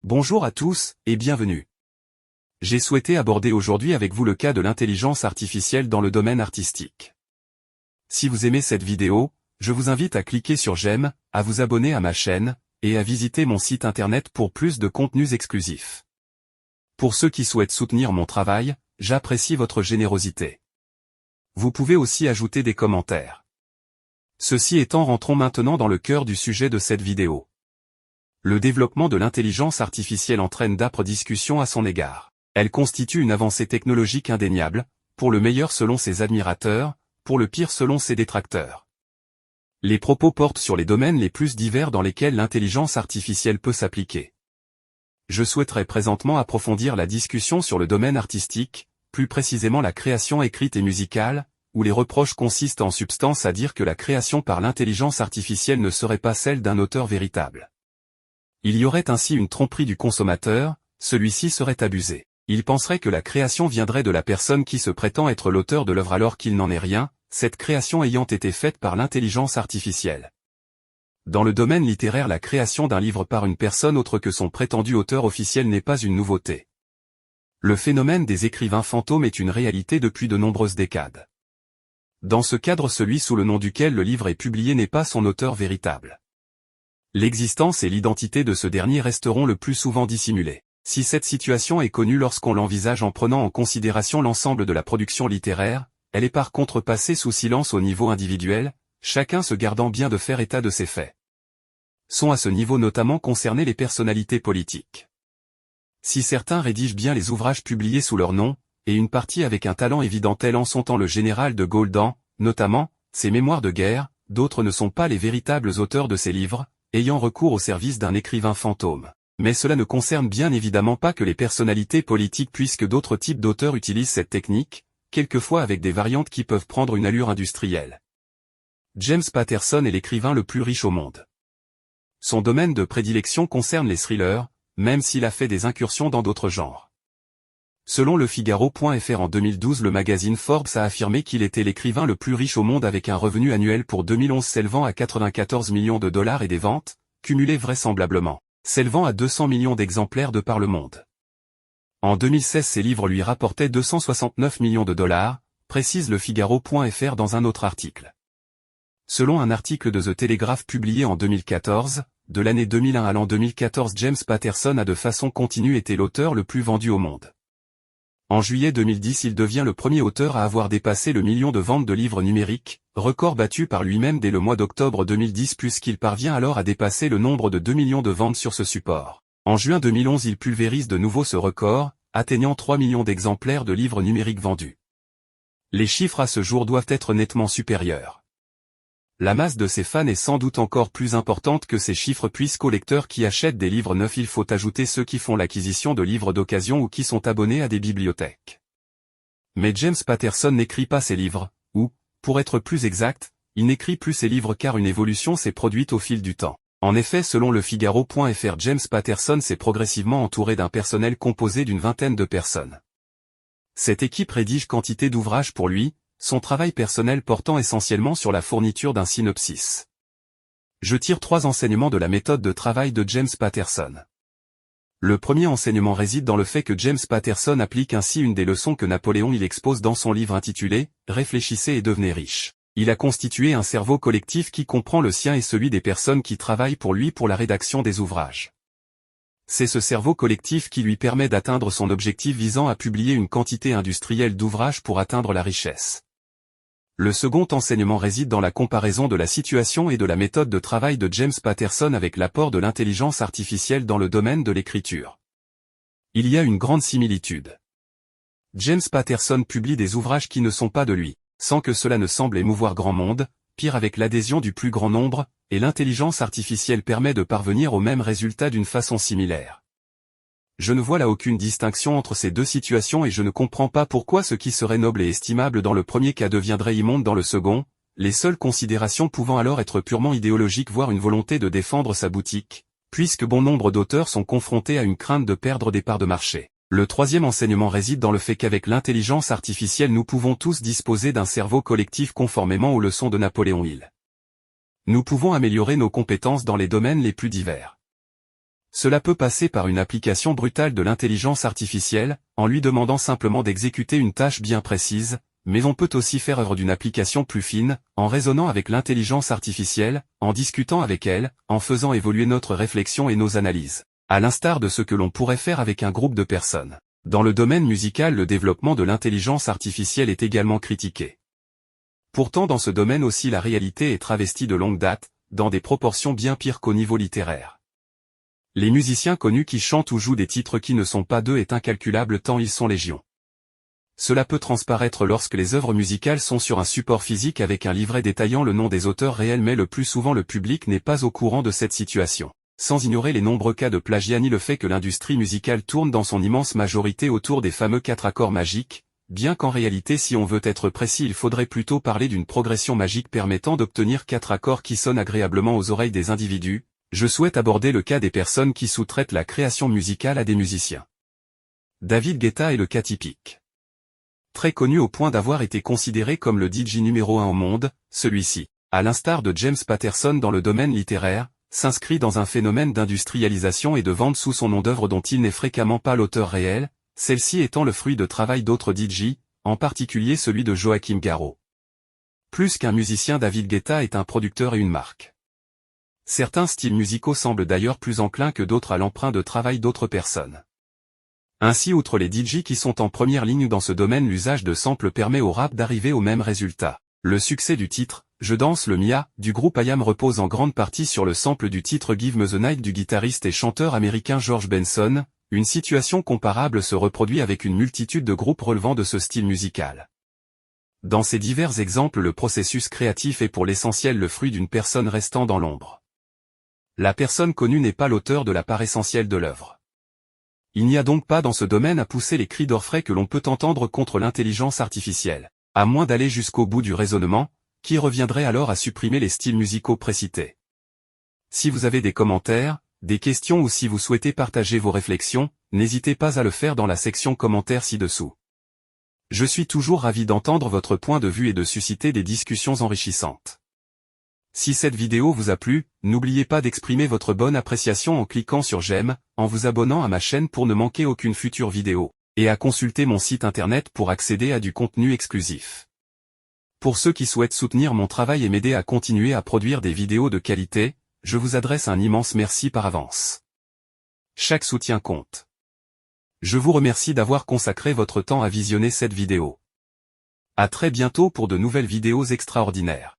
Bonjour à tous, et bienvenue. J'ai souhaité aborder aujourd'hui avec vous le cas de l'intelligence artificielle dans le domaine artistique. Si vous aimez cette vidéo, je vous invite à cliquer sur j'aime, à vous abonner à ma chaîne, et à visiter mon site internet pour plus de contenus exclusifs. Pour ceux qui souhaitent soutenir mon travail, j'apprécie votre générosité. Vous pouvez aussi ajouter des commentaires. Ceci étant, rentrons maintenant dans le cœur du sujet de cette vidéo. Le développement de l'intelligence artificielle entraîne d'âpres discussions à son égard. Elle constitue une avancée technologique indéniable, pour le meilleur selon ses admirateurs, pour le pire selon ses détracteurs. Les propos portent sur les domaines les plus divers dans lesquels l'intelligence artificielle peut s'appliquer. Je souhaiterais présentement approfondir la discussion sur le domaine artistique, plus précisément la création écrite et musicale, où les reproches consistent en substance à dire que la création par l'intelligence artificielle ne serait pas celle d'un auteur véritable. Il y aurait ainsi une tromperie du consommateur, celui-ci serait abusé. Il penserait que la création viendrait de la personne qui se prétend être l'auteur de l'œuvre alors qu'il n'en est rien, cette création ayant été faite par l'intelligence artificielle. Dans le domaine littéraire, la création d'un livre par une personne autre que son prétendu auteur officiel n'est pas une nouveauté. Le phénomène des écrivains fantômes est une réalité depuis de nombreuses décades. Dans ce cadre, celui sous le nom duquel le livre est publié n'est pas son auteur véritable. L'existence et l'identité de ce dernier resteront le plus souvent dissimulées. Si cette situation est connue lorsqu'on l'envisage en prenant en considération l'ensemble de la production littéraire, elle est par contre passée sous silence au niveau individuel, chacun se gardant bien de faire état de ses faits. Sont à ce niveau notamment concernées les personnalités politiques. Si certains rédigent bien les ouvrages publiés sous leur nom, et une partie avec un talent évident tel en sont le général de Gaulle dans, notamment, ses mémoires de guerre, d'autres ne sont pas les véritables auteurs de ces livres, ayant recours au service d'un écrivain fantôme. Mais cela ne concerne bien évidemment pas que les personnalités politiques puisque d'autres types d'auteurs utilisent cette technique, quelquefois avec des variantes qui peuvent prendre une allure industrielle. James Patterson est l'écrivain le plus riche au monde. Son domaine de prédilection concerne les thrillers, même s'il a fait des incursions dans d'autres genres. Selon le Figaro.fr en 2012, le magazine Forbes a affirmé qu'il était l'écrivain le plus riche au monde avec un revenu annuel pour 2011 s'élevant à 94 millions de dollars et des ventes, cumulées vraisemblablement, s'élevant à 200 millions d'exemplaires de par le monde. En 2016, ses livres lui rapportaient 269 millions de dollars, précise le Figaro.fr dans un autre article. Selon un article de The Telegraph publié en 2014, de l'année 2001 à l'an 2014, James Patterson a de façon continue été l'auteur le plus vendu au monde. En juillet 2010, il devient le premier auteur à avoir dépassé le million de ventes de livres numériques, record battu par lui-même dès le mois d'octobre 2010 puisqu'il parvient alors à dépasser le nombre de 2 millions de ventes sur ce support. En juin 2011, il pulvérise de nouveau ce record, atteignant 3 millions d'exemplaires de livres numériques vendus. Les chiffres à ce jour doivent être nettement supérieurs. La masse de ses fans est sans doute encore plus importante que ces chiffres puisqu'aux lecteurs qui achètent des livres neufs il faut ajouter ceux qui font l'acquisition de livres d'occasion ou qui sont abonnés à des bibliothèques. Mais James Patterson n'écrit pas ses livres, ou, pour être plus exact, il n'écrit plus ses livres car une évolution s'est produite au fil du temps. En effet, selon le Figaro.fr, James Patterson s'est progressivement entouré d'un personnel composé d'une vingtaine de personnes. Cette équipe rédige quantité d'ouvrages pour lui, son travail personnel portant essentiellement sur la fourniture d'un synopsis. Je tire 3 enseignements de la méthode de travail de James Patterson. Le premier enseignement réside dans le fait que James Patterson applique ainsi une des leçons que Napoléon il expose dans son livre intitulé « Réfléchissez et devenez riche ». Il a constitué un cerveau collectif qui comprend le sien et celui des personnes qui travaillent pour lui pour la rédaction des ouvrages. C'est ce cerveau collectif qui lui permet d'atteindre son objectif visant à publier une quantité industrielle d'ouvrages pour atteindre la richesse. Le second enseignement réside dans la comparaison de la situation et de la méthode de travail de James Patterson avec l'apport de l'intelligence artificielle dans le domaine de l'écriture. Il y a une grande similitude. James Patterson publie des ouvrages qui ne sont pas de lui, sans que cela ne semble émouvoir grand monde, pire avec l'adhésion du plus grand nombre, et l'intelligence artificielle permet de parvenir au même résultat d'une façon similaire. Je ne vois là aucune distinction entre ces deux situations et je ne comprends pas pourquoi ce qui serait noble et estimable dans le premier cas deviendrait immonde dans le second, les seules considérations pouvant alors être purement idéologiques voire une volonté de défendre sa boutique, puisque bon nombre d'auteurs sont confrontés à une crainte de perdre des parts de marché. Le troisième enseignement réside dans le fait qu'avec l'intelligence artificielle nous pouvons tous disposer d'un cerveau collectif conformément aux leçons de Napoléon Hill. Nous pouvons améliorer nos compétences dans les domaines les plus divers. Cela peut passer par une application brutale de l'intelligence artificielle, en lui demandant simplement d'exécuter une tâche bien précise, mais on peut aussi faire œuvre d'une application plus fine, en raisonnant avec l'intelligence artificielle, en discutant avec elle, en faisant évoluer notre réflexion et nos analyses, à l'instar de ce que l'on pourrait faire avec un groupe de personnes. Dans le domaine musical, le développement de l'intelligence artificielle est également critiqué. Pourtant dans ce domaine aussi la réalité est travestie de longue date, dans des proportions bien pires qu'au niveau littéraire. Les musiciens connus qui chantent ou jouent des titres qui ne sont pas d'eux est incalculable tant ils sont légion. Cela peut transparaître lorsque les œuvres musicales sont sur un support physique avec un livret détaillant le nom des auteurs réels, mais le plus souvent le public n'est pas au courant de cette situation. Sans ignorer les nombreux cas de plagiat ni le fait que l'industrie musicale tourne dans son immense majorité autour des fameux 4 accords magiques, bien qu'en réalité si on veut être précis il faudrait plutôt parler d'une progression magique permettant d'obtenir 4 accords qui sonnent agréablement aux oreilles des individus. Je souhaite aborder le cas des personnes qui sous-traitent la création musicale à des musiciens. David Guetta est le cas typique. Très connu au point d'avoir été considéré comme le DJ numéro 1 au monde, celui-ci, à l'instar de James Patterson dans le domaine littéraire, s'inscrit dans un phénomène d'industrialisation et de vente sous son nom d'œuvre dont il n'est fréquemment pas l'auteur réel, celle-ci étant le fruit de travail d'autres DJ, en particulier celui de Joachim Garraud. Plus qu'un musicien, David Guetta est un producteur et une marque. Certains styles musicaux semblent d'ailleurs plus enclins que d'autres à l'emprunt de travail d'autres personnes. Ainsi, outre les DJ qui sont en première ligne dans ce domaine, l'usage de samples permet au rap d'arriver au même résultat. Le succès du titre « Je danse le Mia » du groupe I.Am repose en grande partie sur le sample du titre « Give Me the Night » du guitariste et chanteur américain George Benson. Une situation comparable se reproduit avec une multitude de groupes relevant de ce style musical. Dans ces divers exemples, le processus créatif est pour l'essentiel le fruit d'une personne restant dans l'ombre. La personne connue n'est pas l'auteur de la part essentielle de l'œuvre. Il n'y a donc pas dans ce domaine à pousser les cris d'orfraie que l'on peut entendre contre l'intelligence artificielle, à moins d'aller jusqu'au bout du raisonnement, qui reviendrait alors à supprimer les styles musicaux précités. Si vous avez des commentaires, des questions ou si vous souhaitez partager vos réflexions, n'hésitez pas à le faire dans la section commentaires ci-dessous. Je suis toujours ravi d'entendre votre point de vue et de susciter des discussions enrichissantes. Si cette vidéo vous a plu, n'oubliez pas d'exprimer votre bonne appréciation en cliquant sur j'aime, en vous abonnant à ma chaîne pour ne manquer aucune future vidéo, et à consulter mon site internet pour accéder à du contenu exclusif. Pour ceux qui souhaitent soutenir mon travail et m'aider à continuer à produire des vidéos de qualité, je vous adresse un immense merci par avance. Chaque soutien compte. Je vous remercie d'avoir consacré votre temps à visionner cette vidéo. À très bientôt pour de nouvelles vidéos extraordinaires.